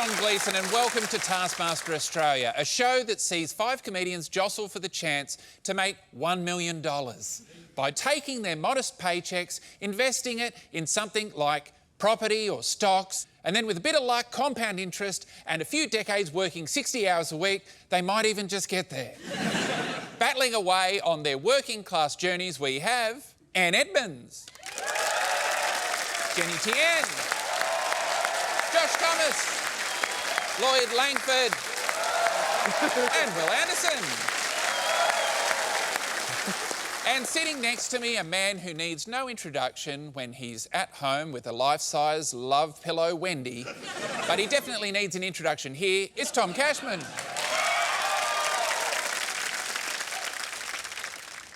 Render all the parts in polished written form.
John Gleeson and welcome to Taskmaster Australia, a show that sees 5 comedians jostle for the chance to make $1 million by taking their modest paychecks, investing it in something like property or stocks, and then with a bit of luck, compound interest and a few decades working 60 hours a week, they might even just get there. Battling away on their working class journeys, we have Anne Edmonds, Jenny Tien, Josh Thomas, Lloyd Langford and Will Anderson. And sitting next to me, a man who needs no introduction when he's at home with a life-size love pillow Wendy, but he definitely needs an introduction here. It's Tom Cashman.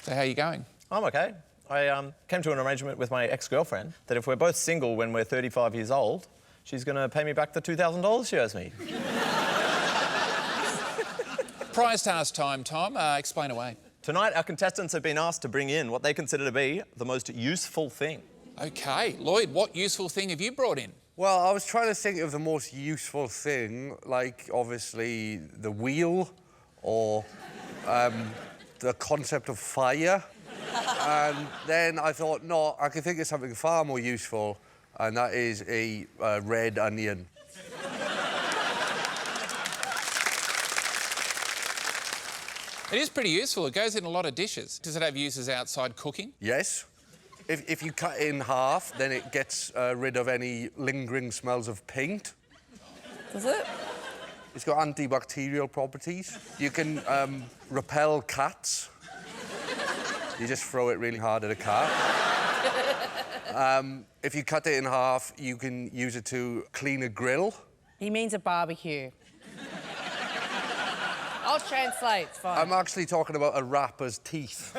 So how are you going? I'm okay. I came to an arrangement with my ex-girlfriend that if we're both single when we're 35 years old, she's going to pay me back the $2,000 she owes me. Prize task time, Tom. Explain away. Tonight, our contestants have been asked to bring in what they consider to be the most useful thing. OK. Lloyd, what useful thing have you brought in? Well, I was trying to think of the most useful thing, like, obviously, the wheel or the concept of fire. And then I thought, no, I can think of something far more useful, and that is a red onion. It is pretty useful. It goes in a lot of dishes. Does it have uses outside cooking? Yes. If you cut it in half, then it gets rid of any lingering smells of paint. Does it? It's got antibacterial properties. You can repel cats. You just throw it really hard at a cat. If you cut it in half, you can use it to clean a grill. He means a barbecue. I'll translate, it's fine. I'm actually talking about a rapper's teeth.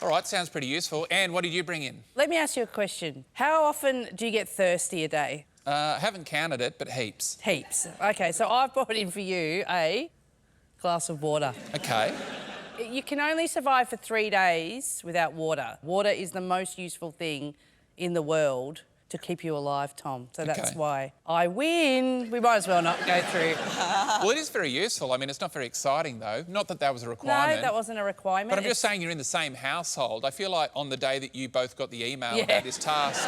All right, sounds pretty useful. Anne, what did you bring in? Let me ask you a question. How often do you get thirsty a day? Haven't counted it, but heaps. Heaps. OK, so I've brought in for you a glass of water. OK. You can only survive for 3 days without water. Water is the most useful thing in the world to keep you alive, Tom. So that's why I win. We might as well not go through. Well, it is very useful. I mean, it's not very exciting, though. Not that that was a requirement. No, that wasn't a requirement. But I'm just saying you're in the same household. I feel like on the day that you both got the email about this task,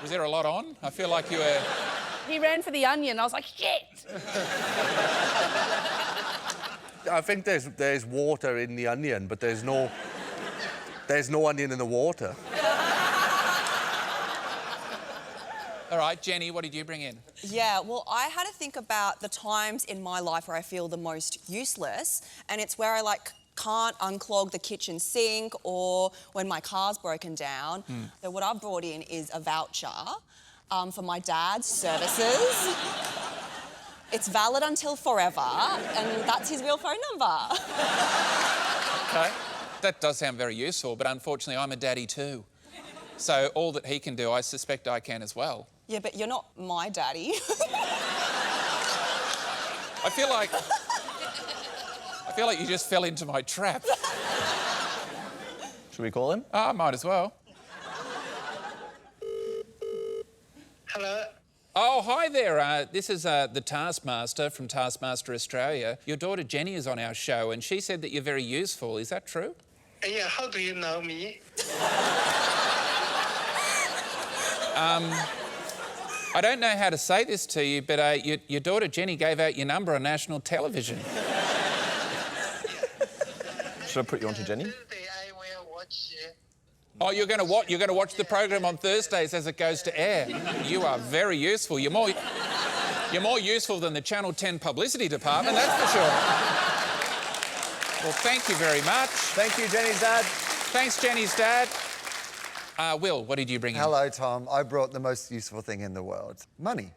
was there a lot on? I feel like you were... He ran for the onion. I was like, shit! I think there's water in the onion, but there's no onion in the water. All right, Jenny, what did you bring in? Yeah, well, I had to think about the times in my life where I feel the most useless, and it's where I, like, can't unclog the kitchen sink or when my car's broken down. So what I've brought in is a voucher for my dad's services. It's valid until forever, and that's his real phone number. OK. That does sound very useful, but unfortunately I'm a daddy too. So all that he can do, I suspect I can as well. Yeah, but you're not my daddy. I feel like you just fell into my trap. Should we call him? I might as well. Hello. Oh, hi there. This is the Taskmaster from Taskmaster Australia. Your daughter Jenny is on our show and she said that you're very useful. Is that true? Yeah, how do you know me? I don't know how to say this to you, but your daughter Jenny gave out your number on national television. Should I put you on to Jenny? Thursday I will watch. Oh, you're going to what? You're going to watch the program on Thursdays as it goes to air. You are very useful. You're more useful than the Channel 10 publicity department, that's for sure. Well, thank you very much. Thank you, Jenny's dad. Thanks, Jenny's dad. Will, what did you bring in? Hello, Tom. I brought the most useful thing in the world. Money.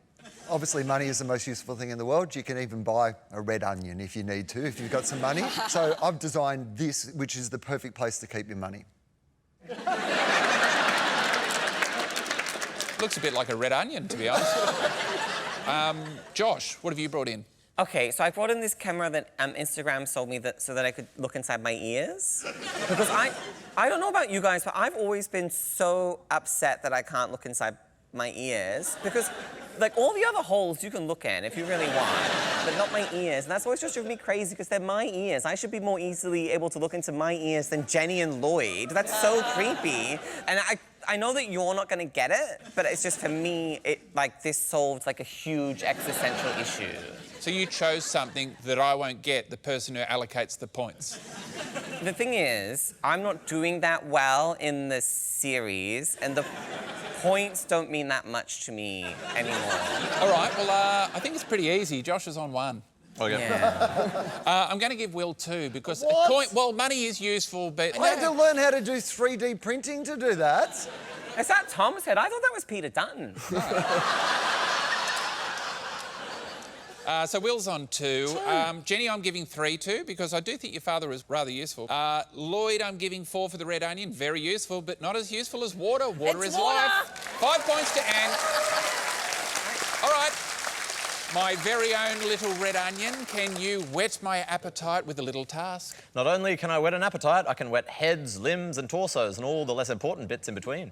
Obviously, money is the most useful thing in the world. You can even buy a red onion if you need to, if you've got some money. So I've designed this, which is the perfect place to keep your money. Looks a bit like a red onion, to be honest. Josh, what have you brought in? Okay, so I brought in this camera that Instagram sold me so that I could look inside my ears. Because I don't know about you guys, but I've always been so upset that I can't look inside my ears because, like, all the other holes you can look in if you really want, but not my ears. And that's always just driven me crazy because they're my ears. I should be more easily able to look into my ears than Jenny and Lloyd. That's so creepy. And I know that you're not going to get it, but it's just, for me, this solved, like, a huge existential issue. So you chose something that I won't get, the person who allocates the points. The thing is, I'm not doing that well in the series, and the points don't mean that much to me anymore. All right, well, I think it's pretty easy. Josh is on 1. Okay. Yeah. I'm going to give Will 2 because money is useful, but... I had to learn how to do 3D printing to do that. Is that Tom's head? I thought that was Peter Dutton. So Will's on 2. Jenny, I'm giving 3 to because I do think your father is rather useful. Lloyd, I'm giving 4 for the red onion. Very useful, but not as useful as water. Water is life. 5 points to Anne. All right. My very own little red onion, can you whet my appetite with a little task? Not only can I whet an appetite, I can whet heads, limbs and torsos and all the less important bits in between.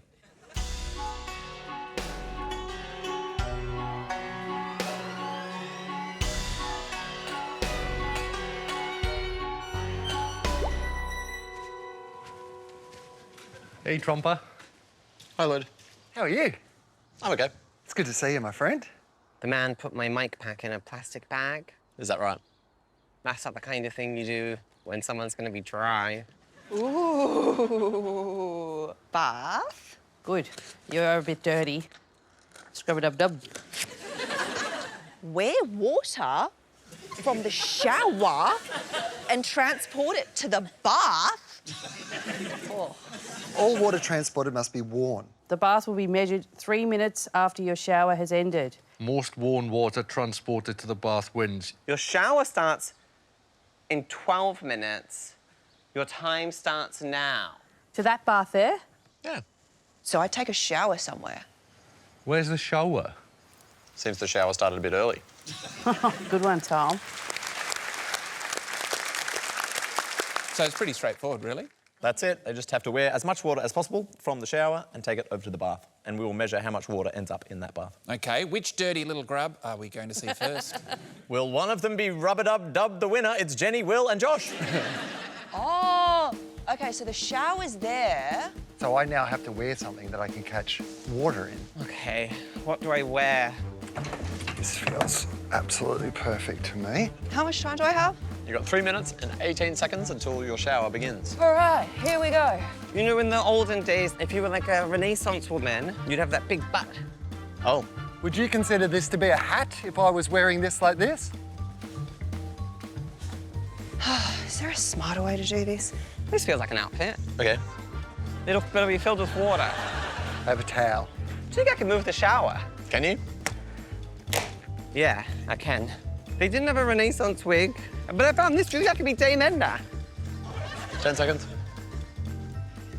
Hey, Tromper. Hi, Lloyd. How are you? I'm okay. It's good to see you, my friend. The man put my mic pack in a plastic bag. Is that right? That's not the kind of thing you do when someone's going to be dry. Ooh, bath? Good. You're a bit dirty. Scrub-a-dub-dub. Wear water from the shower and transport it to the bath? All water transported must be worn. The bath will be measured 3 minutes after your shower has ended. Most worn water transported to the bath wins. Your shower starts in 12 minutes. Your time starts now. To that bath there? Yeah. So I take a shower somewhere. Where's the shower? Seems the shower started a bit early. Good one, Tom. So it's pretty straightforward, really. That's it. They just have to wear as much water as possible from the shower and take it over to the bath. And we will measure how much water ends up in that bath. OK, which dirty little grub are we going to see first? Will one of them be rub-a-dub-dub the winner? It's Jenny, Will and Josh. Oh, OK, so the shower's there. So I now have to wear something that I can catch water in. OK, what do I wear? This feels absolutely perfect to me. How much time do I have? You've got 3 minutes and 18 seconds until your shower begins. All right, here we go. You know, in the olden days, if you were like a Renaissance woman, you'd have that big butt. Oh. Would you consider this to be a hat if I was wearing this like this? Is there a smarter way to do this? This feels like an outfit. OK. It'll be filled with water. I have a towel. Do you think I can move the shower? Can you? Yeah, I can. They didn't have a Renaissance wig, but I found this. Do you think I can be Dame Edna? 10 seconds.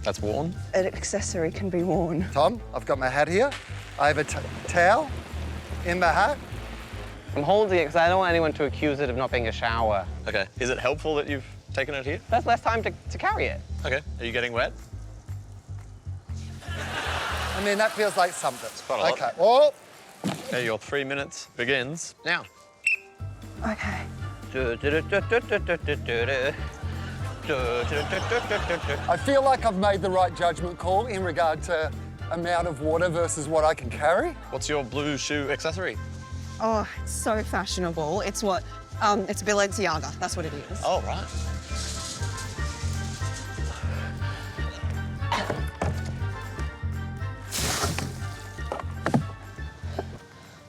That's worn. An accessory can be worn. Tom, I've got my hat here. I have a towel in the hat. I'm holding it because I don't want anyone to accuse it of not being a shower. OK. Is it helpful that you've taken it here? That's less time to carry it. OK. Are you getting wet? I mean, that feels like something. quite a lot. OK. Oh, Okay, your 3 minutes begins now. Okay. I feel like I've made the right judgment call in regard to amount of water versus what I can carry. What's your blue shoe accessory? Oh, it's so fashionable. It's what? It's Balenciaga. That's what it is. Oh, right.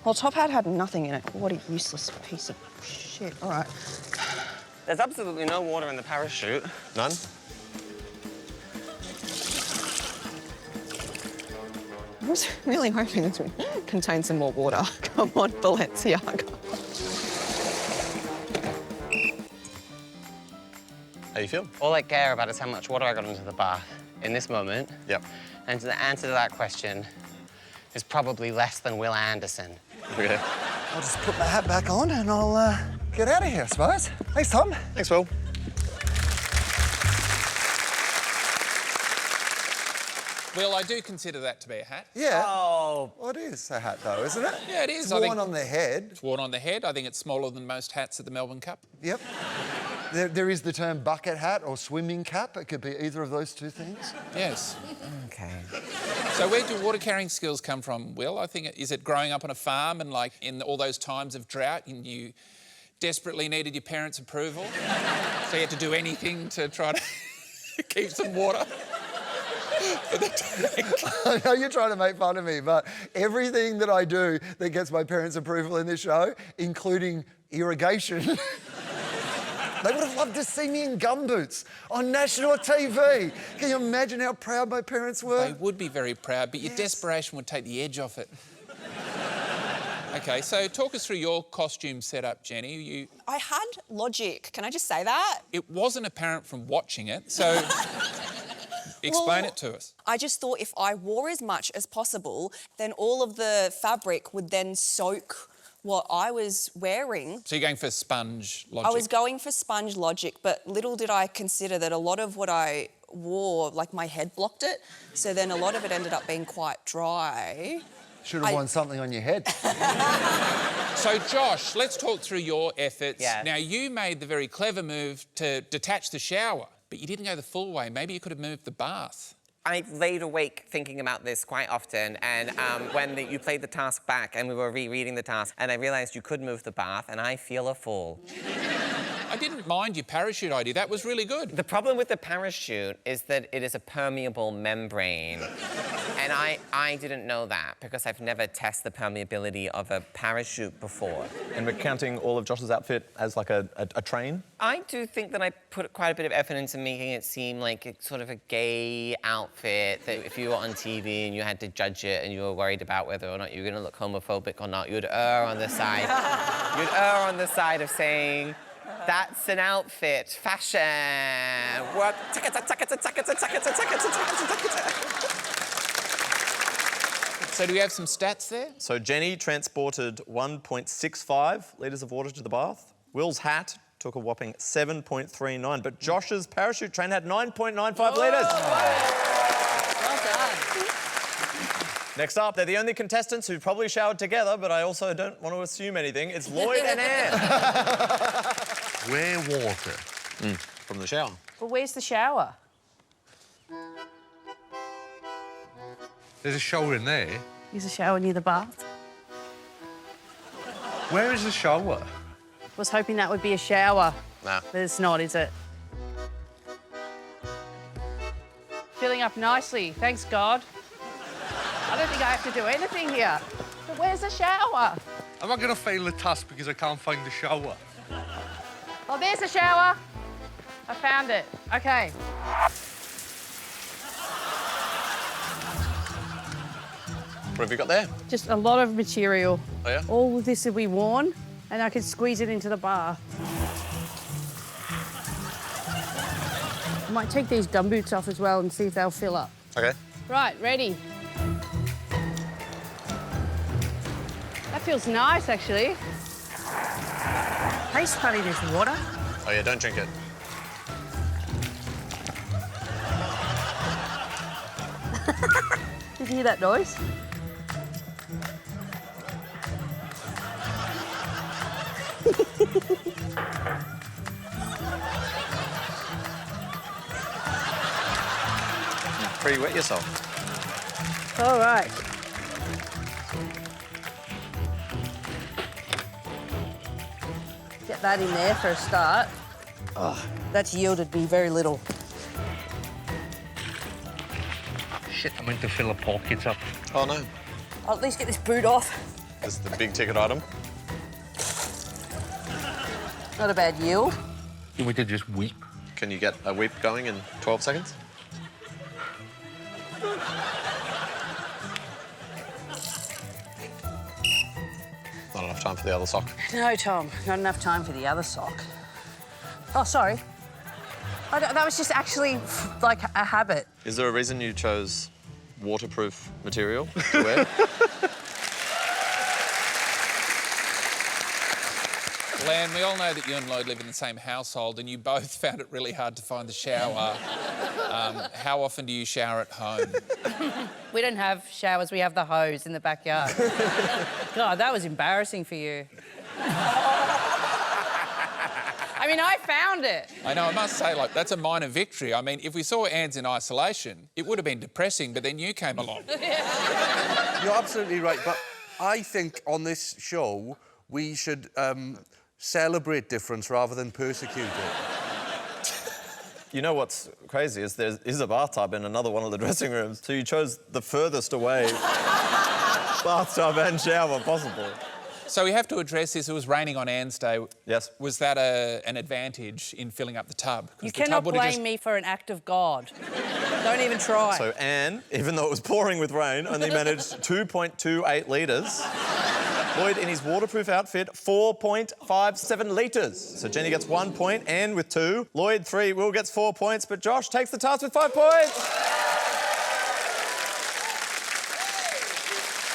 Well, top hat had nothing in it. What a useless piece of shit. All right. There's absolutely no water in the parachute. None? I was really hoping this would contain some more water. Come on, Balenciaga. How you feel? All I care about is how much water I got into the bath in this moment. Yep. And the answer to that question is probably less than Will Anderson. Okay. I'll just put my hat back on and I'll get out of here, I suppose. Thanks, Tom. Thanks, Will. Will, I do consider that to be a hat. Yeah. Oh. Well, it is a hat, though, isn't it? Yeah, it is. It's I worn think on the head. it's worn on the head. I think it's smaller than most hats at the Melbourne Cup. Yep. There is the term bucket hat or swimming cap. It could be either of those two things. Yes. Okay. So where do water carrying skills come from, Will? I think, is it growing up on a farm and, like, in all those times of drought and you desperately needed your parents' approval? So you had to do anything to try to keep some water for the tank? I know you're trying to make fun of me, but everything that I do that gets my parents' approval in this show, including irrigation... They would have loved to see me in gumboots on national TV. Can you imagine how proud my parents were? They would be very proud, but your desperation would take the edge off it. OK, so talk us through your costume setup, Jenny. I had logic. Can I just say that? It wasn't apparent from watching it, so explain it to us. I just thought if I wore as much as possible, then all of the fabric would then soak what I was wearing. So you're going for sponge logic? I was going for sponge logic, but little did I consider that a lot of what I wore, like my head blocked it, so then a lot of it ended up being quite dry. Should have worn something on your head. So, Josh, let's talk through your efforts. Yeah. Now, you made the very clever move to detach the shower, but you didn't go the full way. Maybe you could have moved the bath. I laid awake thinking about this quite often, and when you played the task back and we were rereading the task, and I realised you could move the bath, and I feel a fool. I didn't mind your parachute idea. That was really good. The problem with the parachute is that it is a permeable membrane. And I didn't know that because I've never tested the permeability of a parachute before. And we're counting all of Josh's outfit as like a train? I do think that I put quite a bit of effort into making it seem like it's sort of a gay outfit, that if you were on TV and you had to judge it and you were worried about whether or not you were going to look homophobic or not, you'd err on the side. You'd err on the side of saying, that's an outfit, fashion, work, So do we have some stats there? So Jenny transported 1.65 litres of water to the bath. Will's hat took a whopping 7.39, but Josh's parachute train had 9.95 litres. Well done. Next up, they're the only contestants who probably showered together, but I also don't want to assume anything. It's Lloyd and Anne. Where water? From the shower. Well, where's the shower? There's a shower in there. There's a shower near the bath. Where is the shower? Was hoping that would be a shower. Nah. But it's not, is it? Filling up nicely, thanks God. I don't think I have to do anything here. But where's the shower? Am I going to fail the task because I can't find the shower? Oh, there's the shower. I found it. OK. What have you got there? Just a lot of material. Oh, yeah? All of this will be worn, and I can squeeze it into the bath. I might take these gumboots off as well and see if they'll fill up. OK. Right, ready. That feels nice, actually. Hey, Spuddy, there's water. Oh, yeah, don't drink it. Did you hear that noise? Pre-wet yourself. All right. Get that in there for a start. Oh, that's yielded me very little. Shit, I meant to fill the pockets up. Oh, no. I'll at least get this boot off. This is the big ticket item. Not a bad yield. You want me to just weep? Can you get a whip going in 12 seconds? Not enough time for the other sock. No, Tom, not enough time for the other sock. Oh, sorry. That was just actually like a habit. Is there a reason you chose waterproof material to wear? Lan, we all know that you and Lloyd live in the same household and you both found it really hard to find the shower. How often do you shower at home? We don't have showers, we have the hose in the backyard. God, that was embarrassing for you. I mean, I found it. I know, I must say, like, that's a minor victory. I mean, if we saw Anne's in isolation, it would have been depressing, but then you came along. You're absolutely right, but I think on this show, we should celebrate difference rather than persecute it. You know what's crazy is there is a bathtub in another one of the dressing rooms, so you chose the furthest away bathtub and shower possible. So we have to address this. It was raining on Anne's Day. Yes. Was that an advantage in filling up the tub? You cannot blame me for an act of God. Don't even try. So Anne, even though it was pouring with rain, only managed 2.28 litres. Lloyd, in his waterproof outfit, 4.57 litres. So Jenny gets 1 point, Anne with 2, Lloyd 3, Will gets 4 points, but Josh takes the task with 5 points.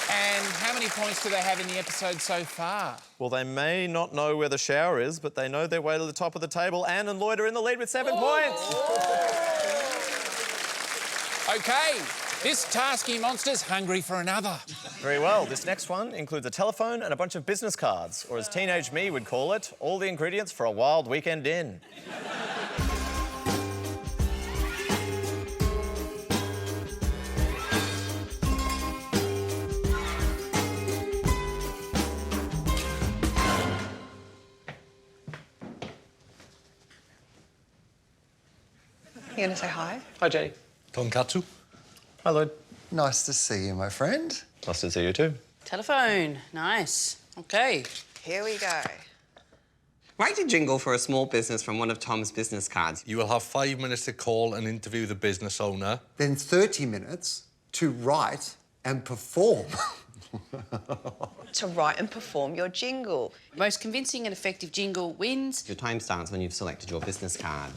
And how many points do they have in the episode so far? Well, they may not know where the shower is, but they know their way to the top of the table. Anne and Lloyd are in the lead with 7 points. OK, this tasky monster's hungry for another. Very well. This next one includes a telephone and a bunch of business cards, or as teenage me would call it, all the ingredients for a wild weekend in. You gonna say hi? Hi, Jenny. Tonkatsu. Hi, Lloyd. Nice to see you, my friend. Nice to see you too. Telephone. Nice. OK. Here we go. Write a jingle for a small business from one of Tom's business cards. You will have 5 minutes to call and interview the business owner. Then 30 minutes to write and perform. To write and perform your jingle. Most convincing and effective jingle wins. Your time starts when you've selected your business card.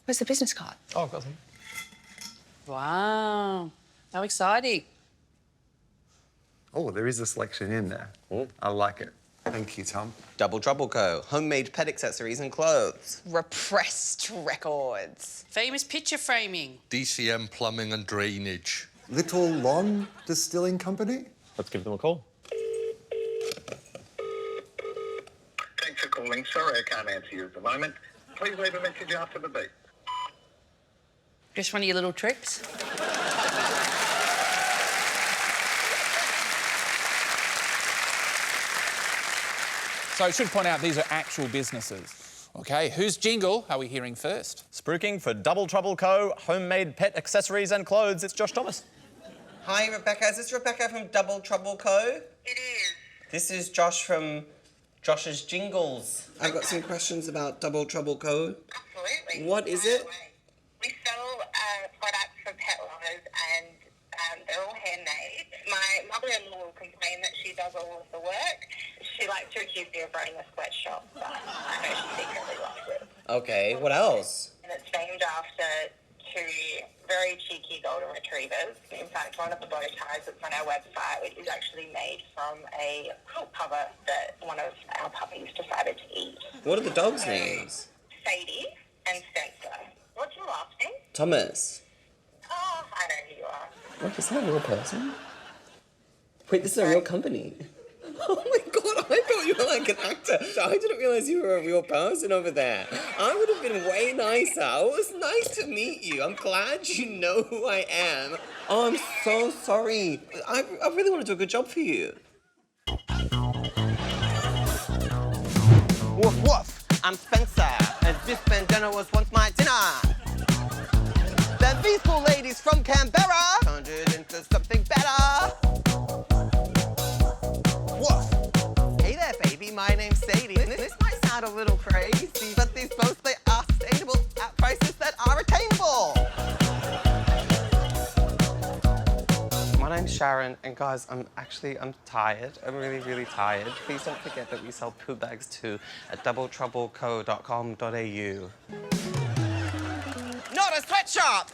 Where's the business card? Oh, I've got some. Wow. How exciting. Oh, there is a selection in there. I like it. Thank you, Tom. Double Trouble Co. Homemade pet accessories and clothes. Repressed records. Famous picture framing. DCM Plumbing and Drainage. Little Long Distilling Company? Let's give them a call. Thanks for calling. Sorry I can't answer you at the moment. Please leave a message after the beep. Just one of your little tricks. So I should point out these are actual businesses. OK, whose jingle are we hearing first? Spruiking for Double Trouble Co. Homemade pet accessories and clothes. It's Josh Thomas. Hi, Rebecca. Is this Rebecca from Double Trouble Co? It is. This is Josh from Josh's Jingles. I've got some questions about Double Trouble Co. Absolutely. What is it? We sell products for pet lovers and they're all handmade. My mother-in-law will complain that she does all of the work. She likes to accuse me of running a sweatshop, but I know she secretly loves it. Okay, what else? And it's named after 2 very cheeky golden retrievers. In fact, one of the bow ties that's on our website is actually made from a quilt cover that one of our puppies decided to eat. What are the dogs' names? Sadie and Spencer. What's your last name? Thomas. Oh, I know who you are. What, is that a real person? Wait, this is a real company. Oh my God, I thought you were like an actor. I didn't realise you were a real person over there. I would have been way nicer. It was nice to meet you. I'm glad you know who I am. Oh, I'm so sorry. I really want to do a good job for you. Woof woof, I'm Spencer, and this bandana was once my dinner. Then these four ladies from Canberra turned it into something better. Woof. Hey there, baby, my name's Sadie. This might sound a little crazy, but these boats, they are sustainable at prices that are attainable. My name's Sharon, and guys, I'm tired. I'm really, really tired. Please don't forget that we sell poo bags too at doubletroubleco.com.au. Not a sweatshop!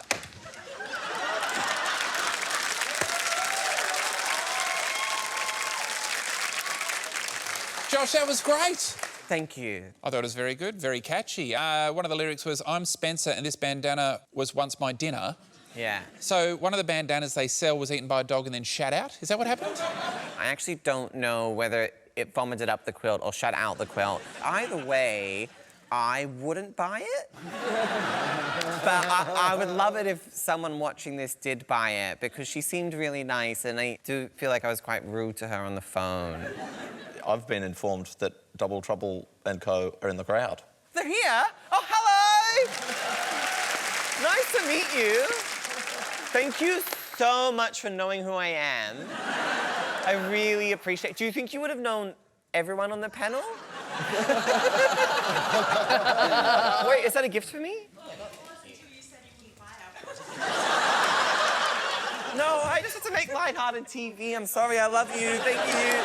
Josh, that was great. Thank you. I thought it was very good, very catchy. One of the lyrics was, I'm Spencer and this bandana was once my dinner. Yeah. So one of the bandanas they sell was eaten by a dog and then shat out? Is that what happened? I actually don't know whether it vomited up the quilt or shut out the quilt. Either way, I wouldn't buy it. But I would love it if someone watching this did buy it, because she seemed really nice, and I do feel like I was quite rude to her on the phone. I've been informed that Double Trouble and Co. are in the crowd. They're here? Oh, hello! Nice to meet you. Thank you so much for knowing who I am. I really appreciate it. Do you think you would have known everyone on the panel? Wait, is that a gift for me? No, I just have to make lighthearted TV. I'm sorry, I love you. Thank you.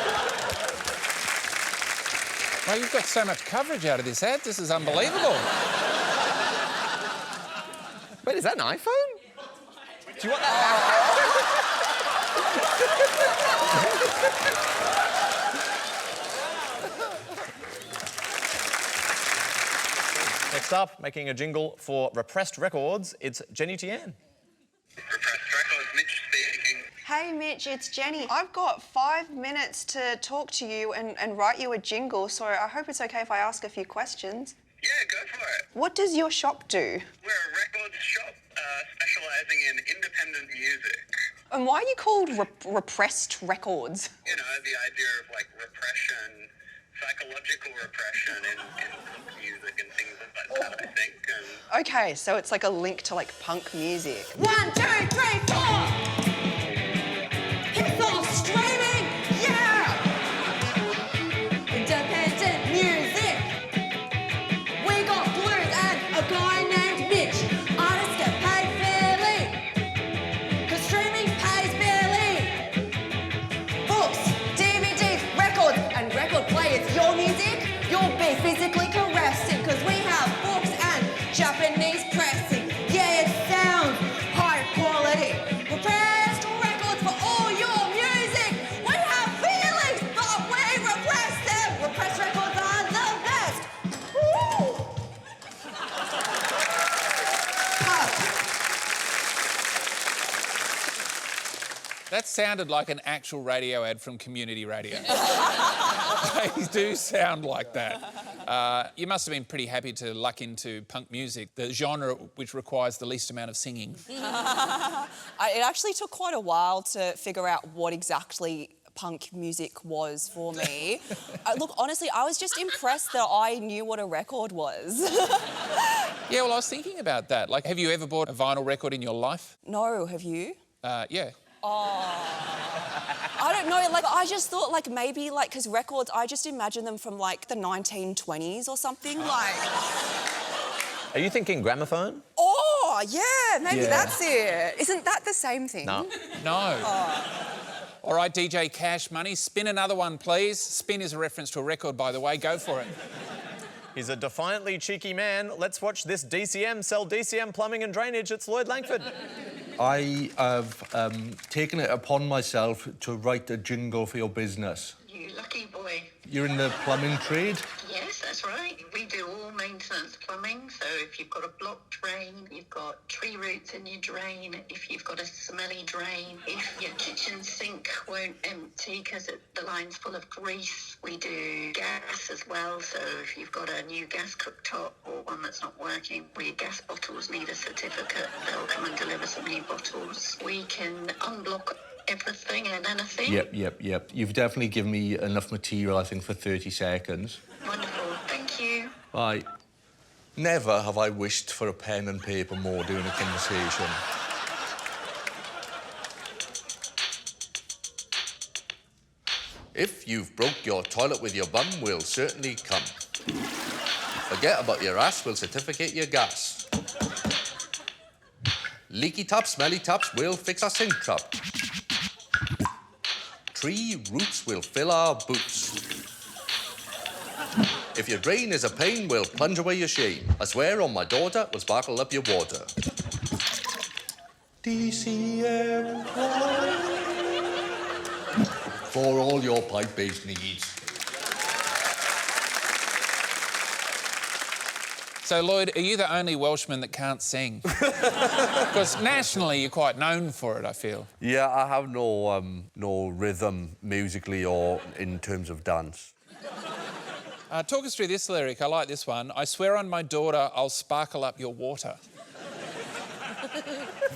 Well, you've got so much coverage out of this ad. This is unbelievable. Wait, is that an iPhone? Do you want that? Next up, making a jingle for Repressed Records, it's Jenny Tian. Repressed Records, Mitch speaking. Hey Mitch, it's Jenny. I've got 5 minutes to talk to you and write you a jingle, so I hope it's okay if I ask a few questions. Yeah, go for it. What does your shop do? We're a records shop specialising in independent music. And why are you called Repressed Records? You know, the idea of like repression, psychological repression in music and things like that, I think. And... Okay, so it's like a link to like punk music. 1, 2, 3, 4! It's all streaming, yeah! Independent music! We got blues and a guy named Mitch. Artists get paid fairly, 'cause streaming pays barely. Books, DVDs, records, and record players. Your music, you'll be physically caressing, 'cause we have books and Japanese pressing. Yeah, it sounds high quality. Repressed records for all your music. We have feelings, but we repress them. Repressed records are the best. Woo! That sounded like an actual radio ad from community radio. They do sound like that. You must have been pretty happy to luck into punk music, the genre which requires the least amount of singing. It actually took quite a while to figure out what exactly punk music was for me. Look, honestly, I was just impressed that I knew what a record was. Yeah, well, I was thinking about that. Like, have you ever bought a vinyl record in your life? No, have you? Yeah. I don't know, like, I just thought, like, maybe, like, because records, I just imagine them from, like, the 1920s or something, like... Are you thinking gramophone? Oh, yeah, maybe that's it. Isn't that the same thing? No. No. All right, DJ Cash Money, spin another one, please. Spin is a reference to a record, by the way. Go for it. He's a defiantly cheeky man. Let's watch this DCM sell DCM plumbing and drainage. It's Lloyd Langford. I have taken it upon myself to write a jingle for your business. You lucky boy. You're in the plumbing trade? Yes, that's right. We do all maintenance plumbing. So if you've got a blocked drain, you've got tree roots in your drain, if you've got a smelly drain, if your kitchen sink won't empty because the line's full of grease, we do gas as well. So if you've got a new gas cooktop or one that's not working, where your gas bottles need a certificate, they'll come and deliver some new bottles. We can unblock everything and anything. Yep. You've definitely given me enough material, I think, for 30 seconds. Wonderful, thank you. Right. Never have I wished for a pen and paper more during a conversation. If you've broke your toilet with your bum, we'll certainly come. Forget about your ass, we'll certificate your gas. Leaky taps, smelly taps, we'll fix our sink trap. Tree roots will fill our boots. If your drain is a pain, we'll plunge away your shame. I swear on my daughter, we'll sparkle up your water. DCM for all your pipe-based needs. So, Lloyd, are you the only Welshman that can't sing? Because nationally, you're quite known for it, I feel. Yeah, I have no rhythm musically or in terms of dance. Talk us through this lyric. I like this one. I swear on my daughter, I'll sparkle up your water.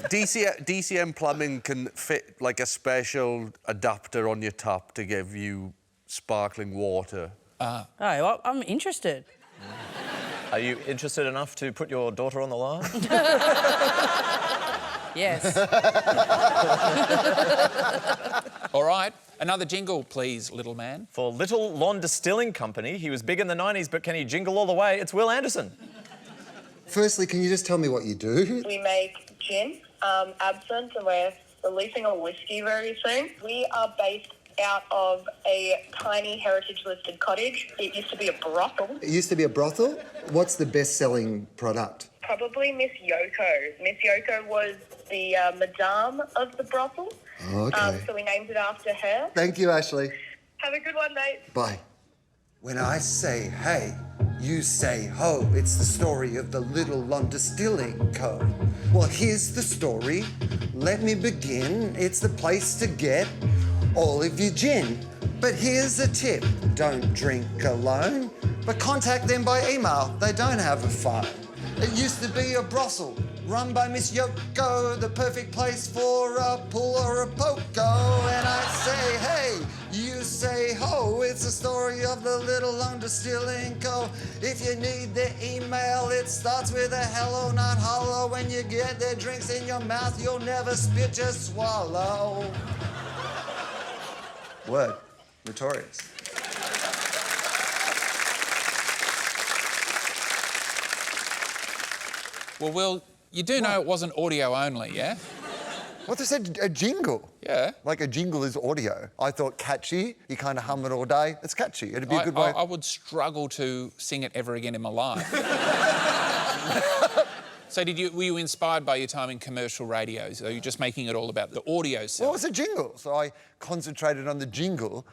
DCM plumbing can fit like a special adapter on your tap to give you sparkling water. Oh, well, I'm interested. Are you interested enough to put your daughter on the line? Yes. All right, another jingle, please, little man. For Little Lon Distilling Company, he was big in the 90s, but can he jingle all the way? It's Will Anderson. Firstly, can you just tell me what you do? We make gin, absinthe, and we're releasing a whiskey very soon. We are based out of a tiny heritage-listed cottage. It used to be a brothel. It used to be a brothel. What's the best-selling product? Probably Miss Yoko. Miss Yoko was the madame of the brothel. Oh, okay. So we named it after her. Thank you, Ashley. Have a good one, mate. Bye. When I say hey, you say ho. It's the story of the Little Lon Distilling Co. Well, here's the story. Let me begin. It's the place to get all of your gin. But here's a tip. Don't drink alone, but contact them by email. They don't have a phone. It used to be a brothel run by Miss Yoko, the perfect place for a pull or a poco. And I say, hey, you say ho. It's the story of the Little Lon Distilling Co. If you need their email, it starts with a hello, not hollow. When you get their drinks in your mouth, you'll never spit, just swallow. Word. Notorious. Well, Will, you do know it wasn't audio only, yeah? What they said, a jingle? Yeah. Like a jingle is audio. I thought catchy, you kind of hum it all day. It's catchy, it'd be a good way. I would struggle to sing it ever again in my life. So were you inspired by your time in commercial radios? Are you just making it all about the audio sound? Well, it's a jingle, so I concentrated on the jingle.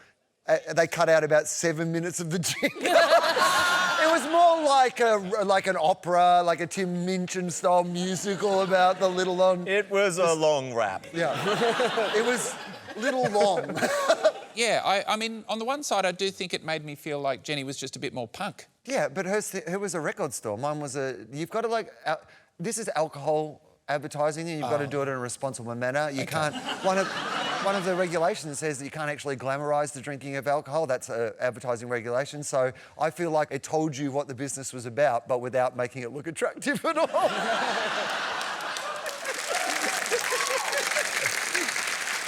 They cut out about 7 minutes of the jingle. It was more like an opera, like a Tim Minchin-style musical about the Little Lon. It was a long rap. Yeah. It was little long. Yeah, I mean, on the one side, I do think it made me feel like Jenny was just a bit more punk. Yeah, but hers was a record store. Mine was you've got to this is alcohol advertising, and you've got to do it in a responsible manner. You can't. One of the regulations says that you can't actually glamorise the drinking of alcohol. That's an advertising regulation. So I feel like it told you what the business was about, but without making it look attractive at all.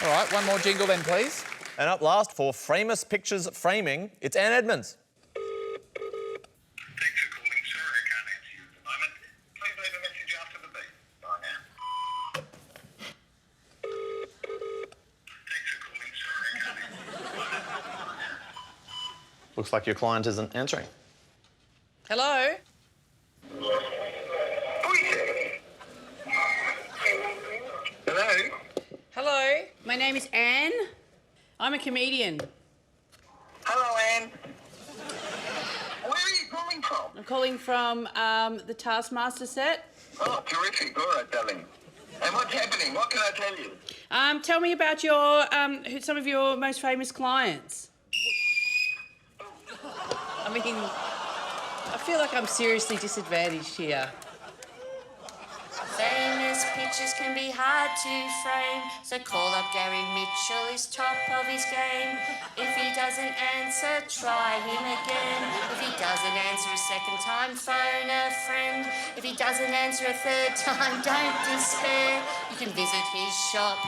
All right, one more jingle then, please. And up last, for Famous Pictures Framing, it's Anne Edmonds. Looks like your client isn't answering. Hello? Hello? Hello, my name is Anne. I'm a comedian. Hello, Anne. Where are you calling from? I'm calling from the Taskmaster set. Oh, terrific. All right, darling. And what's happening? What can I tell you? Tell me about your some of your most famous clients. I mean, I feel like I'm seriously disadvantaged here. Famous pictures can be hard to frame, so call up Gary Mitchell, he's top of his game. If he doesn't answer, try him again. If he doesn't answer a second time, phone a friend. If he doesn't answer a third time, don't despair. You can visit his shop,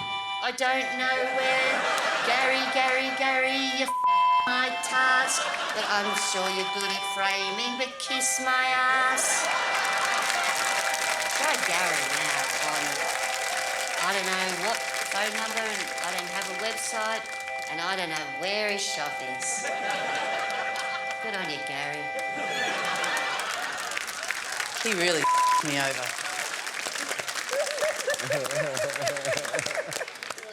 I don't know where. Gary, you my task, but I'm sure you're good at framing, but kiss my ass. Try Gary now on, I don't know what phone number, and I don't have a website, and I don't know where his shop is. Good on you, Gary. He really me over.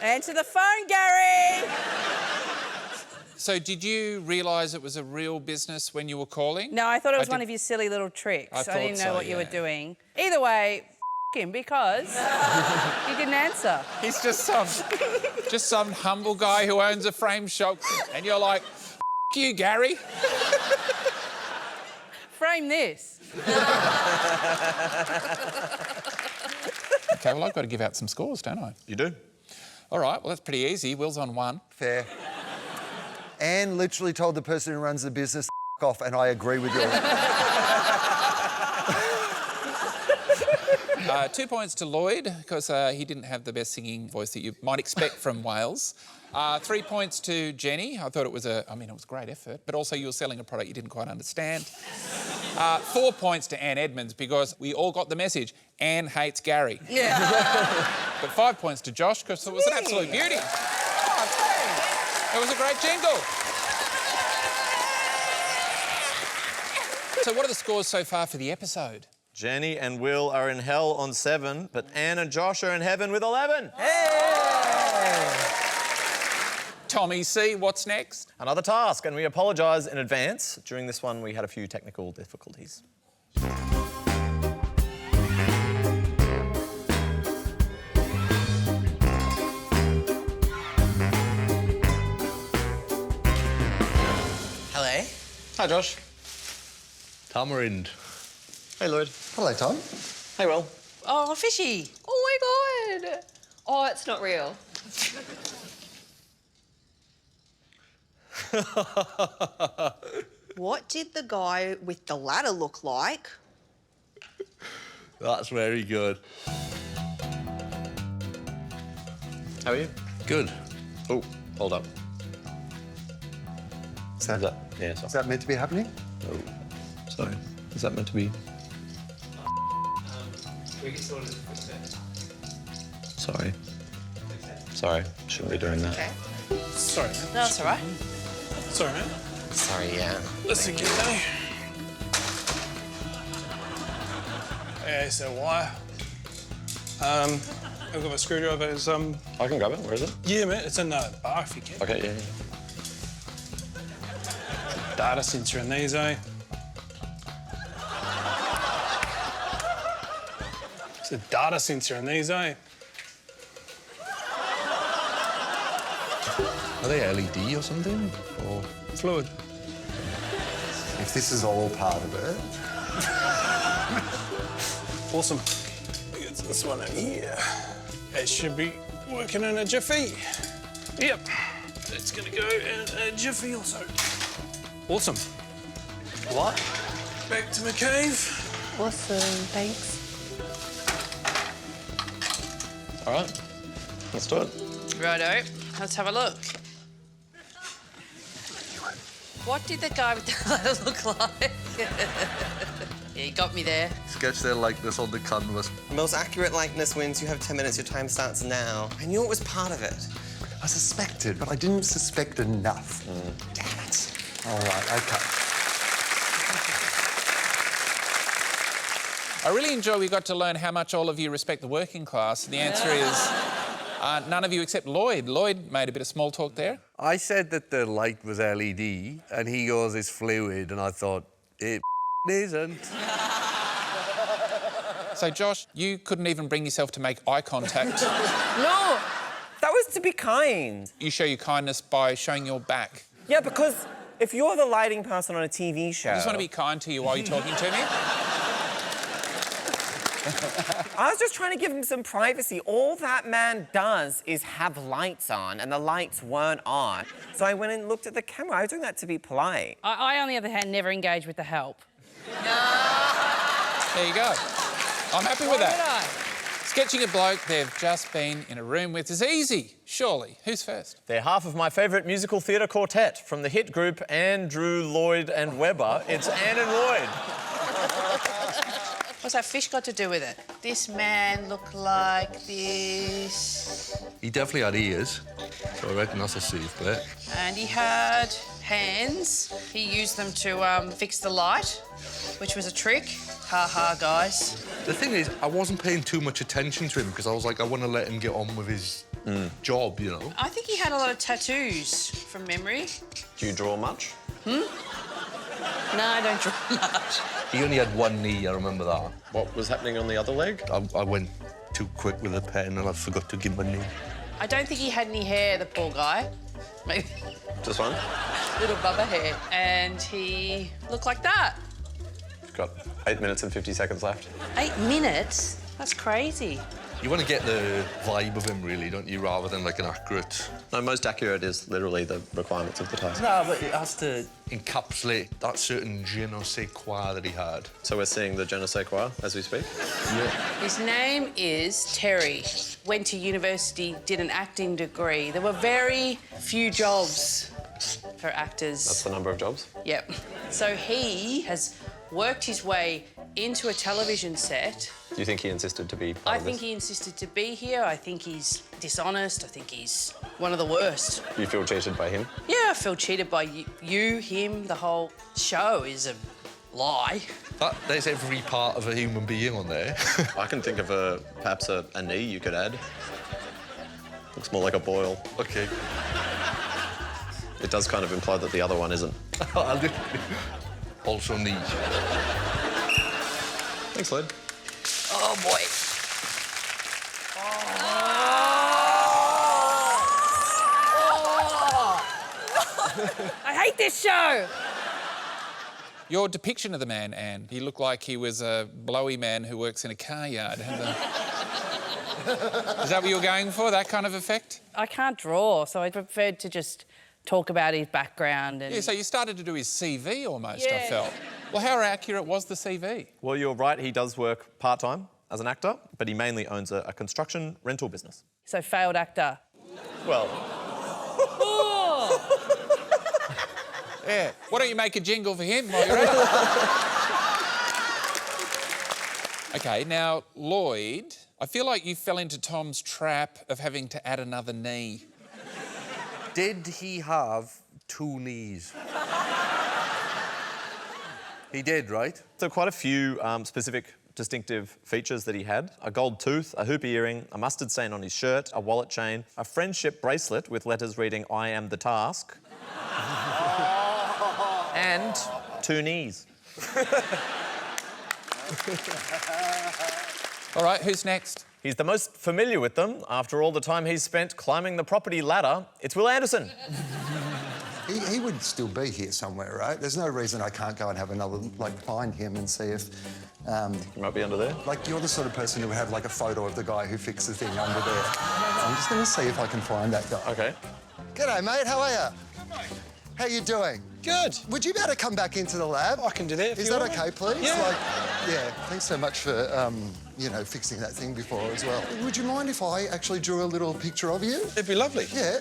Answer the phone, Gary! So did you realise it was a real business when you were calling? No, I thought it was one of your silly little tricks. I didn't know what you were doing. Either way, him because he didn't answer. He's just some humble guy who owns a frame shop, and you're like, you, Gary. Frame this. OK, well, I've got to give out some scores, don't I? You do. All right, well, that's pretty easy. Will's on 1. Fair. Anne literally told the person who runs the business, off, and I agree with you. 2 points to Lloyd, because he didn't have the best singing voice that you might expect from Wales. 3 points to Jenny. I thought it was it was a great effort, but also you were selling a product you didn't quite understand. 4 points to Anne Edmonds, because we all got the message. Anne hates Gary. Yeah. But 5 points to Josh, because it was an absolute beauty. It was a great jingle. So what are the scores so far for the episode? Jenny and Will are in hell on 7, but Anne and Josh are in heaven with 11. Hey! Tommy C, what's next? Another task, and we apologise in advance. During this one, we had a few technical difficulties. Hello. Hi, Josh. Tamarind. Hey, Lloyd. Hello, Tom. Hey, Will. Oh, fishy. Oh my God. Oh, it's not real. What did the guy with the ladder look like? That's very good. How are you? Good. Oh, hold up. Is that Yeah, sorry. is that meant to be happening? Oh, sorry. Is that meant to be? Sorry. Sorry. Shouldn't be doing that. Okay. Sorry, man. No, that's all right. Sorry, man. Sorry, yeah. Listen, you know. Yeah, it's a wire. I've got my screwdriver. It's, I can grab it. Where is it? yeah, man, it's in the bar if you can. Okay, yeah. Data sensor in these, eh? It's a data sensor in these, eh? Are they LED or something? Or Fluid. If this is all part of it. Awesome. It's this one in here. It should be working in a jiffy. Yep. It's gonna go in a jiffy also. Awesome. What? Back to my cave. Awesome, thanks. All right. Let's do it. Righto, let's have a look. What did the guy with the ladder look like? Yeah, you got me there. sketch their likeness on the canvas. The most accurate likeness wins. You have 10 minutes. Your time starts now. I knew it was part of it. I suspected, but I didn't suspect enough. Damn it. All right, OK. I really enjoy we got to learn how much all of you respect the working class. The answer is none of you except Lloyd. Lloyd made a bit of small talk there. I said that the light was LED, and he goes, it's fluid, and I thought, it isn't. So, Josh, you couldn't even bring yourself to make eye contact. No, that was to be kind. You show your kindness by showing your back. Yeah, because if you're the lighting person on a TV show... I just want to be kind to you while you're talking to me. I was just trying to give him some privacy. All that man does is have lights on, and the lights weren't on. So I went and looked at the camera. I was doing that to be polite. I on the other hand, never engage with the help. There you go. I'm happy with that. Sketching a bloke they've just been in a room with is easy, surely. Who's first? They're half of my favourite musical theatre quartet from the hit group Andrew, Lloyd and Webber. It's Anne and Lloyd. What's that fish got to do with it? This man looked like this. He definitely had ears, so I reckon that's a safe bet. And he had hands. He used them to fix the light, which was a trick. Ha ha, guys. The thing is, I wasn't paying too much attention to him because I was like, I want to let him get on with his job, you know. I think he had a lot of tattoos from memory. Do you draw much? No, I don't draw much. He only had one knee, I remember that. What was happening on the other leg? I went too quick with a pen and I forgot to give my knee. I don't think he had any hair, the poor guy. Maybe Just one? little bubba hair. And he looked like that. We've got 8 minutes and 50 seconds left. 8 minutes? That's crazy. You want to get the vibe of him, really, don't you, rather than, like, an accurate... No, most accurate is literally the requirements of the task. No, but it has to encapsulate that certain je ne sais quoi that he had. So we're seeing the je ne sais quoi as we speak? Yeah. His name is Terry. Went to university, did an acting degree. There were very few jobs for actors. That's the number of jobs? Yep. So he has worked his way into a television set. Do you think he insisted to be part I of think this? he insisted to be here. I think he's dishonest. I think he's one of the worst. You feel cheated by him? Yeah, I feel cheated by you, him. The whole show is a lie. There's every part of a human being on there. I can think of perhaps a knee you could add. Looks more like a boil. OK. It does kind of imply that the other one isn't. Also knees. Thanks, Lloyd. Oh, boy. I hate this show. Your depiction of the man, Anne, he looked like he was a blowy man who works in a car yard. Is that what you were going for, that kind of effect? I can't draw, so I preferred to just talk about his background and... Yeah, so you started to do his CV almost, I Yeah. felt. Well, how accurate was the CV? Well, you're right, he does work part-time as an actor, but he mainly owns a construction rental business. So, failed actor. Well... Yeah. Why don't you make a jingle for him while you're at it? OK, now, Lloyd, I feel like you fell into Tom's trap of having to add another knee. Did he have 2 knees? He did, right? So quite a few specific distinctive features that he had. A gold tooth, a hoop earring, a mustard stain on his shirt, a wallet chain, a friendship bracelet with letters reading, I am the task, and 2 knees. All right, who's next? He's the most familiar with them. After all the time he's spent climbing the property ladder, it's Will Anderson. He would still be here somewhere, right? There's no reason I can't go and have another, like, find him and see if... He might be under there. Like, you're the sort of person who would have, like, a photo of the guy who fixed the thing under there. I'm just going to see if I can find that guy. OK. G'day, mate. How are you? How you doing? Good. Would you be able to come back into the lab? I can do that. Is that OK, please? Yeah. Yeah. Thanks so much for, you know, fixing that thing before as well. Would you mind if I actually drew a little picture of you? It'd be lovely. Yeah.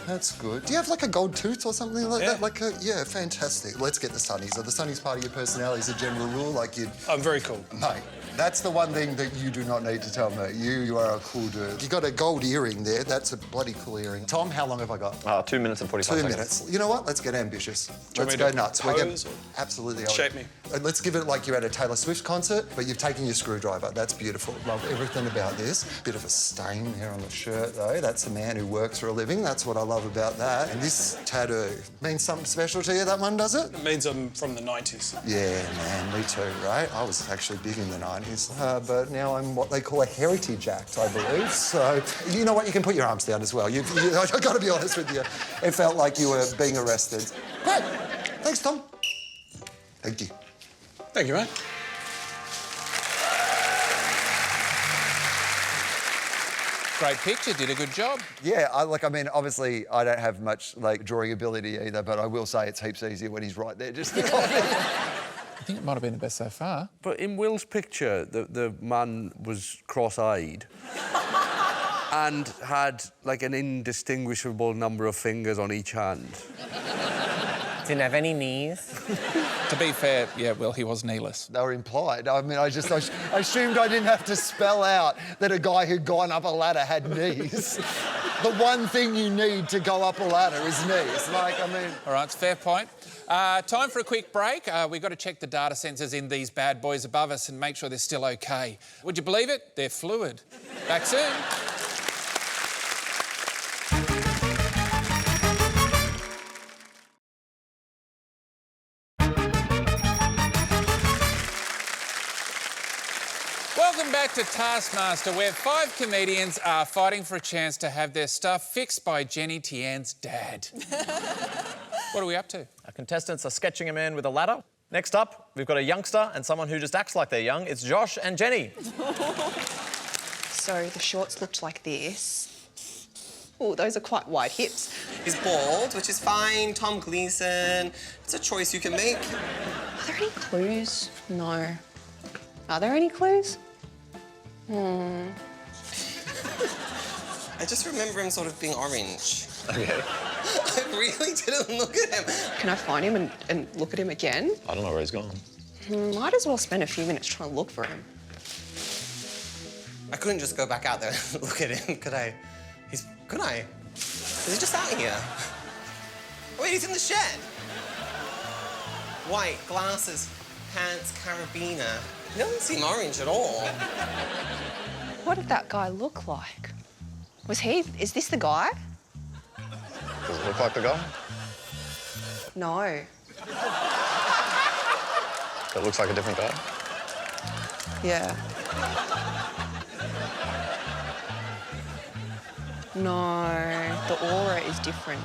That's good. Do you have, like, a gold tooth or something like Yeah. that? Like yeah, fantastic. Let's get the sunnies. Are the sunnies part of your personality as a general rule? Like, you'd... I'm very cool. Mate, that's the one thing that you do not need to tell me. You are a cool dude. You got a gold earring there. That's a bloody cool earring. Tom, how long have I got? 2 minutes and 45 2 seconds. minutes. You know what? Let's get ambitious. Do you Let's want me go to nuts. pose or Absolutely. shape me? And let's give it like you're at a Taylor Swift concert, but you've taken your screwdriver. That's beautiful. Love everything about this. Bit of a stain here on the shirt, though. That's a man who works for a living. That's what I love about that. And this tattoo means something special to you, that one, does it? It means I'm from the 90s. Yeah, man, me too, right? I was actually big in the 90s, but now I'm what they call a heritage act, I believe. So, you know what? You can put your arms down as well. I've got to be honest with you. It felt like you were being arrested. Great. Thanks, Tom. Thank you. Thank you, mate. Great picture, did a good job. Yeah, I mean, obviously, I don't have much, like, drawing ability either, but I will say it's heaps easier when he's right there just to copy. I think it might have been the best so far. But in Will's picture, the man was cross-eyed and had, like, an indistinguishable number of fingers on each hand. Didn't have any knees. To be fair, yeah, well, he was kneeless. They were implied. I mean, I assumed I didn't have to spell out that a guy who'd gone up a ladder had knees. The one thing you need to go up a ladder is knees. Like, I mean... All right, it's a fair point. Time for a quick break. We've got to check the data sensors in these bad boys above us and make sure they're still OK. Would you believe it? They're fluid. Back soon. Welcome back to Taskmaster, where 5 comedians are fighting for a chance to have their stuff fixed by Jenny Tian's dad. What are we up to? Our contestants are sketching a man with a ladder. Next up, we've got a youngster and someone who just acts like they're young. It's Josh and Jenny. So the shorts looked like this. Oh, those are quite wide hips. He's bald, which is fine. Tom Gleeson. It's a choice you can make. Are there any clues? No. Are there any clues? I just remember him sort of being orange. Okay. I really didn't look at him. Can I find him and look at him again? I don't know where he's gone. Might as well spend a few minutes trying to look for him. I couldn't just go back out there and look at him, could I? Could I? Is he just out here? Wait, he's in the shed. White, glasses, pants, carabiner. He doesn't seem orange at all. What did that guy look like? Is this the guy? Does it look like the guy? No. It looks like a different guy. Yeah. No, the aura is different.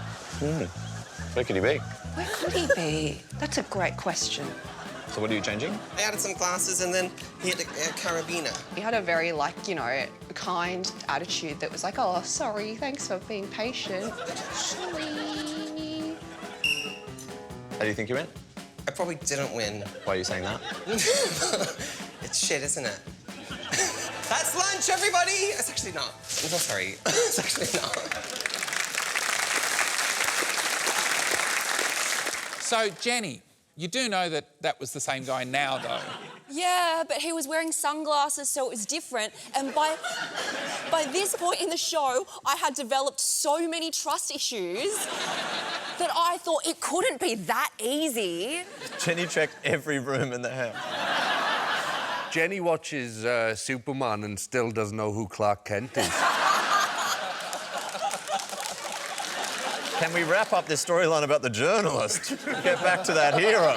Where could he be? Where could he be? That's a great question. So what are you changing? I added some glasses and then he had a carabiner. He had a very, kind attitude that was like, oh, sorry, thanks for being patient. Actually... How do you think you went? I probably didn't win. Why are you saying that? It's shit, isn't it? That's lunch, everybody! It's actually not. I'm so sorry. It's actually not. So, Jenny, you do know that was the same guy now, though. Yeah, but he was wearing sunglasses, so it was different. And by this point in the show, I had developed so many trust issues that I thought it couldn't be that easy. Jenny checked every room in the house. Jenny watches Superman and still doesn't know who Clark Kent is. Can we wrap up this storyline about the journalist? Get back to that hero.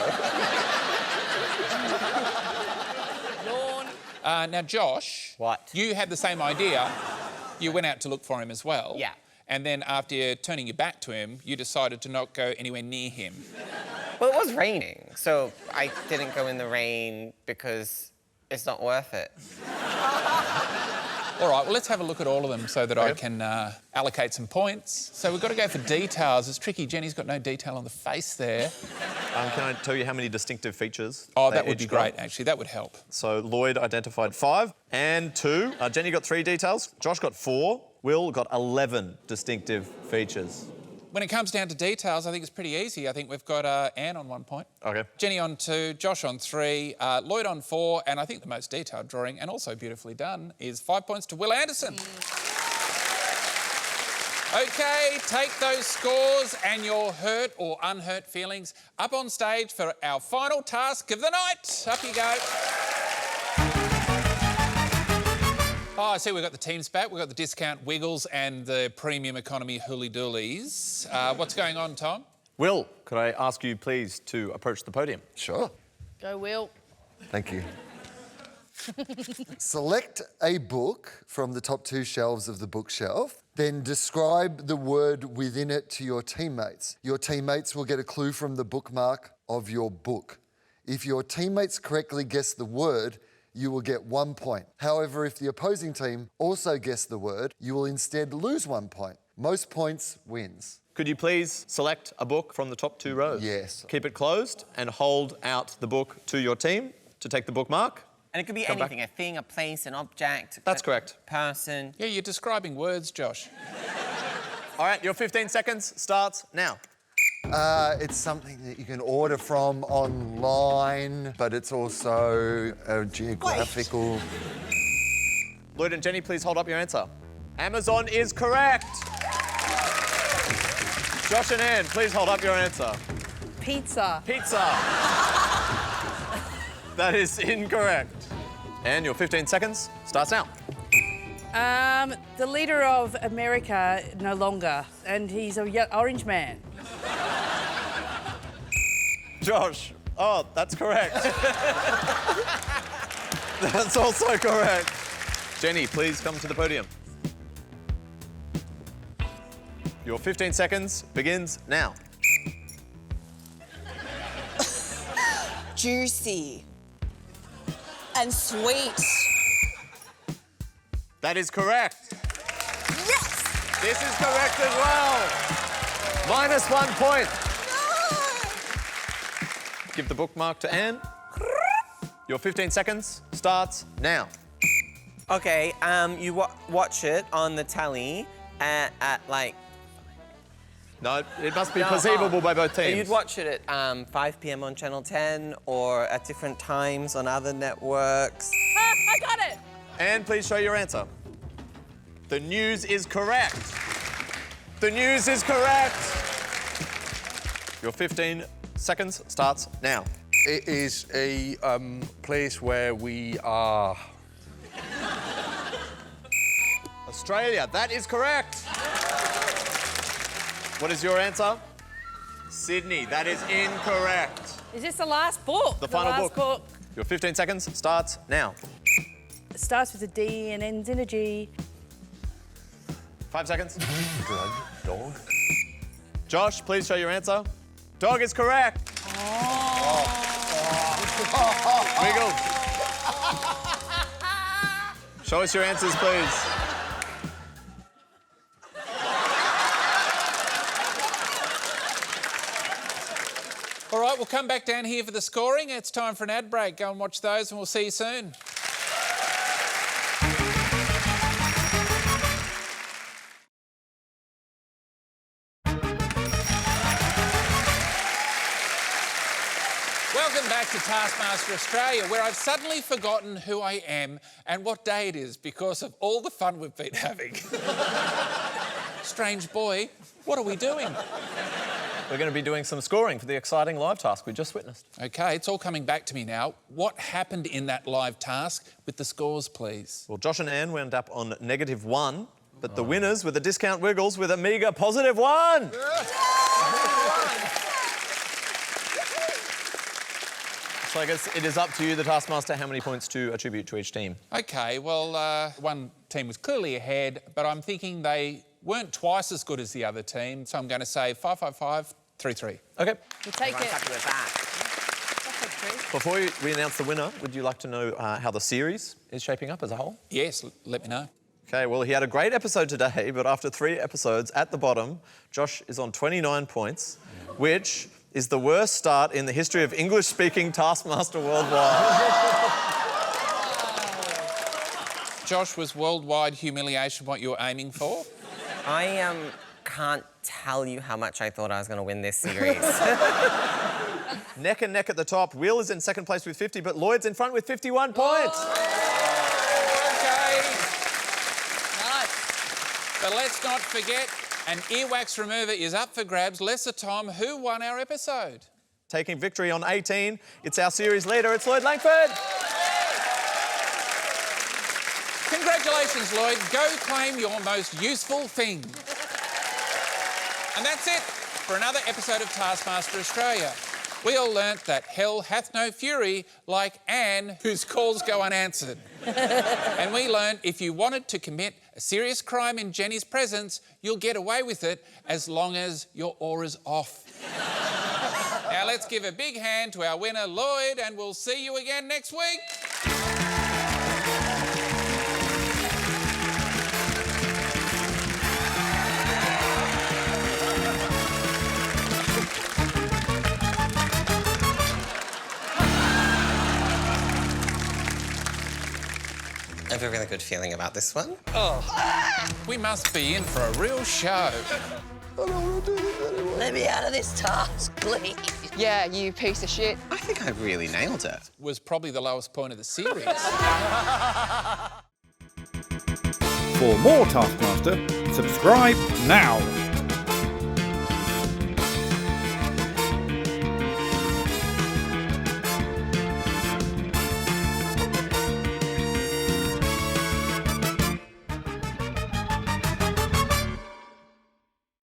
Now, Josh. What? You had the same idea. You went out to look for him as well. Yeah. And then after turning your back to him, you decided to not go anywhere near him. Well, it was raining, so I didn't go in the rain because it's not worth it. All right, well, let's have a look at all of them so that I can allocate some points. So we've got to go for details. It's tricky. Jenny's got no detail on the face there. Can I tell you how many distinctive features? Oh, that would be great, actually. That would help. So Lloyd identified 5 and 2. Jenny got 3 details. Josh got 4. Will got 11 distinctive features. When it comes down to details, I think it's pretty easy. I think we've got Anne on 1 point. OK. Jenny on 2, Josh on 3, Lloyd on 4, and I think the most detailed drawing, and also beautifully done, is 5 points to Will Anderson. OK, take those scores and your hurt or unhurt feelings up on stage for our final task of the night. Up you go. Oh, I see we've got the teams back. We've got the discount Wiggles and the premium economy Hooly Doolies. What's going on, Tom? Will, could I ask you please to approach the podium? Sure. Go, Will. Thank you. Select a book from the top 2 shelves of the bookshelf, then describe the word within it to your teammates. Your teammates will get a clue from the bookmark of your book. If your teammates correctly guess the word, you will get 1 point. However, if the opposing team also guess the word, you will instead lose 1 point. Most points wins. Could you please select a book from the top 2 rows? Yes. Keep it closed and hold out the book to your team to take the bookmark. And it could be anything, a thing, a place, an object. That's correct. Person. Yeah, you're describing words, Josh. All right, your 15 seconds starts now. It's something that you can order from online, but it's also a geographical... Lloyd and Jenny, please hold up your answer. Amazon is correct. Josh and Anne, please hold up your answer. Pizza. Pizza. That is incorrect. And your 15 seconds starts now. The leader of America no longer, and he's a orange man. Josh. Oh, that's correct. That's also correct. Jenny, please come to the podium. Your 15 seconds begins now. Juicy. And sweet. That is correct. Yes! This is correct as well. -1 point. Give the bookmark to Anne. Your 15 seconds starts now. Okay, you watch it on the telly at like... No, it must be perceivable by both teams. You'd watch it at 5 p.m. on Channel 10 or at different times on other networks. I got it! Anne, please show your answer. The news is correct. The news is correct. Your 15 seconds starts now. It is a place where we are. Australia, that is correct. What is your answer? Sydney, that is incorrect. Is this the last book? The final last book. Your 15 seconds starts now. It starts with a D and ends in a G. 5 seconds. Dog. Josh, please show your answer. Dog is correct. Wiggle. Show us your answers, please. All right, we'll come back down here for the scoring. It's time for an ad break. Go and watch those and we'll see you soon. Welcome back to Taskmaster Australia, where I've suddenly forgotten who I am and what day it is because of all the fun we've been having. Strange boy, what are we doing? We're going to be doing some scoring for the exciting live task we just witnessed. OK, it's all coming back to me now. What happened in that live task with the scores, please? Well, Josh and Anne wound up on -1, but the winners were the discount Wiggles with a meagre +1. So I guess it is up to you, the Taskmaster, how many points to attribute to each team. OK, well, one team was clearly ahead, but I'm thinking they weren't twice as good as the other team, so I'm going to say 5-5-5, 3-3. OK. We'll take it. Happy with that. Before we announce the winner, would you like to know how the series is shaping up as a whole? Yes, let me know. OK, well, he had a great episode today, but after 3 episodes, at the bottom, Josh is on 29 points, which is the worst start in the history of English-speaking Taskmaster worldwide. Josh, was worldwide humiliation what you were aiming for? I can't tell you how much I thought I was going to win this series. Neck and neck at the top. Will is in second place with 50, but Lloyd's in front with 51 points. OK. Nice. But let's not forget, an earwax remover is up for grabs. Lesser Tom, who won our episode? Taking victory on 18, it's our series leader, it's Lloyd Langford. Congratulations, Lloyd. Go claim your most useful thing. And that's it for another episode of Taskmaster Australia. We all learnt that hell hath no fury like Anne, whose calls go unanswered. And we learnt if you wanted to commit a serious crime in Jenny's presence, you'll get away with it as long as your aura's off. Now let's give a big hand to our winner, Lloyd, and we'll see you again next week. I have a really good feeling about this one. We must be in for a real show. Let me out of this task, please. Yeah, you piece of shit. I think I really nailed it. Was probably the lowest point of the series. For more Taskmaster, subscribe now.